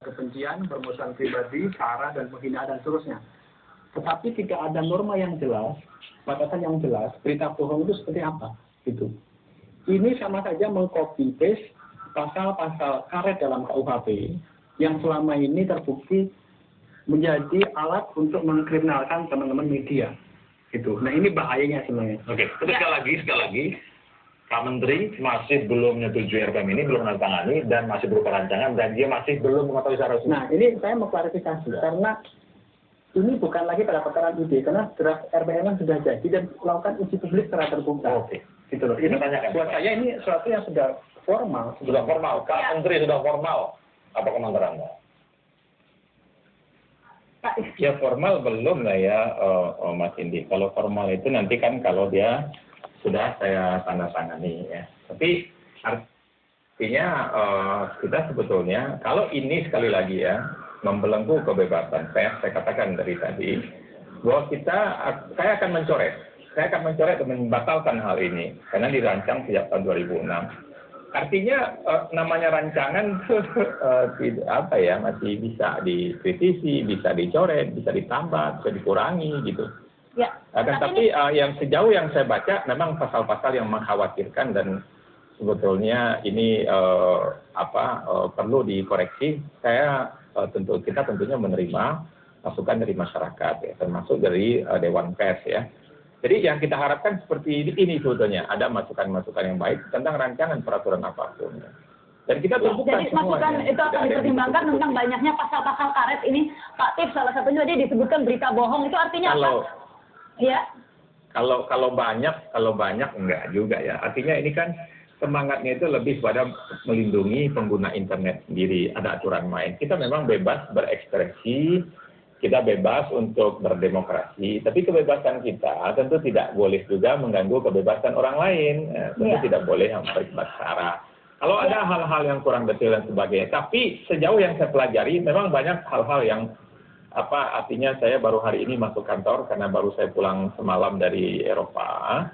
kebencian, permusuhan pribadi, sara dan penghinaan dan seterusnya. Tetapi tidak ada norma yang jelas, batasan yang jelas, berita bohong itu seperti apa, gitu. Ini sama saja mengcopy paste pasal-pasal karet dalam KUHP yang selama ini terbukti menjadi alat untuk mengkriminalkan teman-teman media, gitu. Nah ini bahayanya sebenarnya. Oke, tapi sekali lagi, Pak Menteri masih belum menyetujui RPM ini, belum menandatangani dan masih berupa rancangan dan dia masih belum mengetahui secara resmi. Nah ini saya mau klarifikasi karena ini bukan lagi pada perkara ide, karena draft RPM sudah jadi dan melakukan uji publik secara terbuka. Oke. Gitu loh. Ini buat saya ini sesuatu yang sudah formal. Sudah formal, Pak Menteri sudah formal. Apa komentar Anda? Ya formal belum lah ya, Mas Indi. Kalau formal itu nanti kan kalau dia sudah saya tanda tangani ya. Tapi artinya kita sebetulnya kalau ini sekali lagi ya membelenggu kebebasan pers, saya katakan dari tadi bahwa saya akan mencoret dan membatalkan hal ini karena dirancang sejak tahun 2006. Artinya namanya rancangan masih bisa dikritisi, bisa dicoret, bisa ditambah, bisa dikurangi gitu. Ya. Tapi yang sejauh yang saya baca memang pasal-pasal yang mengkhawatirkan dan sebetulnya ini perlu dikoreksi. Kita tentunya menerima masukan dari masyarakat ya, termasuk dari Dewan Pers ya. Jadi yang kita harapkan seperti ini sebetulnya, ada masukan-masukan yang baik tentang rancangan peraturan apapun. Dan kita terbuka jadi masukan itu akan dipertimbangkan tentang banyaknya pasal-pasal karet ini, Pak Tips salah satunya tadi disebutkan berita bohong itu artinya apa? Ya. Kalau banyak enggak juga ya. Artinya ini kan semangatnya itu lebih pada melindungi pengguna internet sendiri, ada aturan main. Kita memang bebas berekspresi, kita bebas untuk berdemokrasi, tapi kebebasan kita tentu tidak boleh juga mengganggu kebebasan orang lain. Tentu tidak boleh beribadah sara. Kalau ada hal-hal yang kurang detail dan sebagainya, tapi sejauh yang saya pelajari, memang banyak hal-hal yang artinya saya baru hari ini masuk kantor karena baru saya pulang semalam dari Eropa.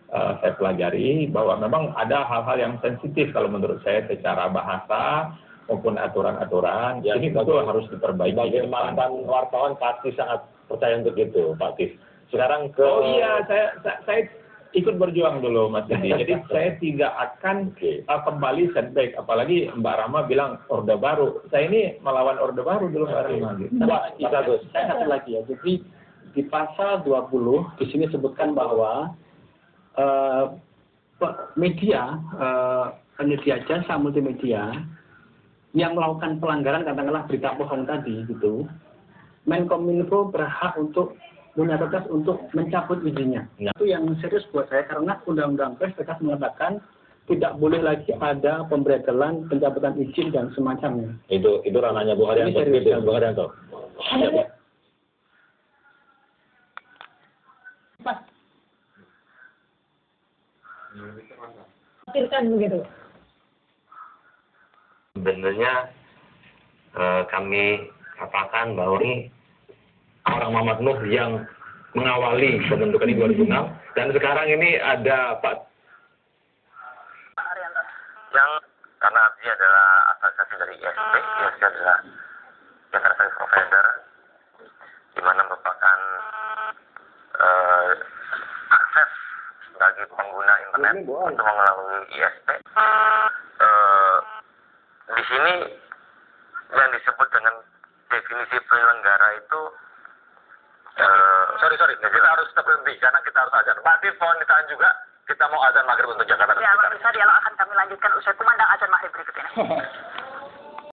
Saya pelajari bahwa memang ada hal-hal yang sensitif kalau menurut saya secara bahasa maupun aturan-aturan, ya, ini tentu harus diperbaiki. Bagi mantan wartawan pasti sangat percaya untuk itu, Pak Tis. Sekarang saya ikut berjuang dulu, Mas Didi. Jadi saya tidak akan kembali setback, apalagi Mbak Rama bilang Orde Baru. Saya ini melawan Orde Baru dulu, Mbak Rama. Saya satu lagi ya. Jadi di pasal 20 di sini sebutkan bahwa media, penyedia jasa multimedia yang melakukan pelanggaran katakanlah berita bohong tadi gitu, Menkominfo berhak untuk punya tugas untuk mencabut izinnya. Itu yang serius buat saya karena Undang-Undang Pers tegas mengatakan tidak boleh lagi ada pemberedelan, pencabutan izin dan semacamnya. Itu ranahnya Bung Haryanto. Bung Haryanto. Begitu. Sebenarnya kami katakan bahwa ini orang Muhammad Nuh yang mengawali pembentukan ini 2006 dan sekarang ini ada Pak yang karena dia adalah asosiasi dari ISP, ISP adalah Jakarta Service Provider, di mana merupakan akses bagi pengguna internet untuk melalui ISP. Di sini yang disebut dengan definisi penyelenggara itu kita harus berhenti karena kita harus azan. Pak Tif, mohon ditahan juga, kita mau azan maghrib untuk Jakarta. Ya, Pak Bisa, dialog akan kami lanjutkan usai kumandang azan maghrib berikut ini.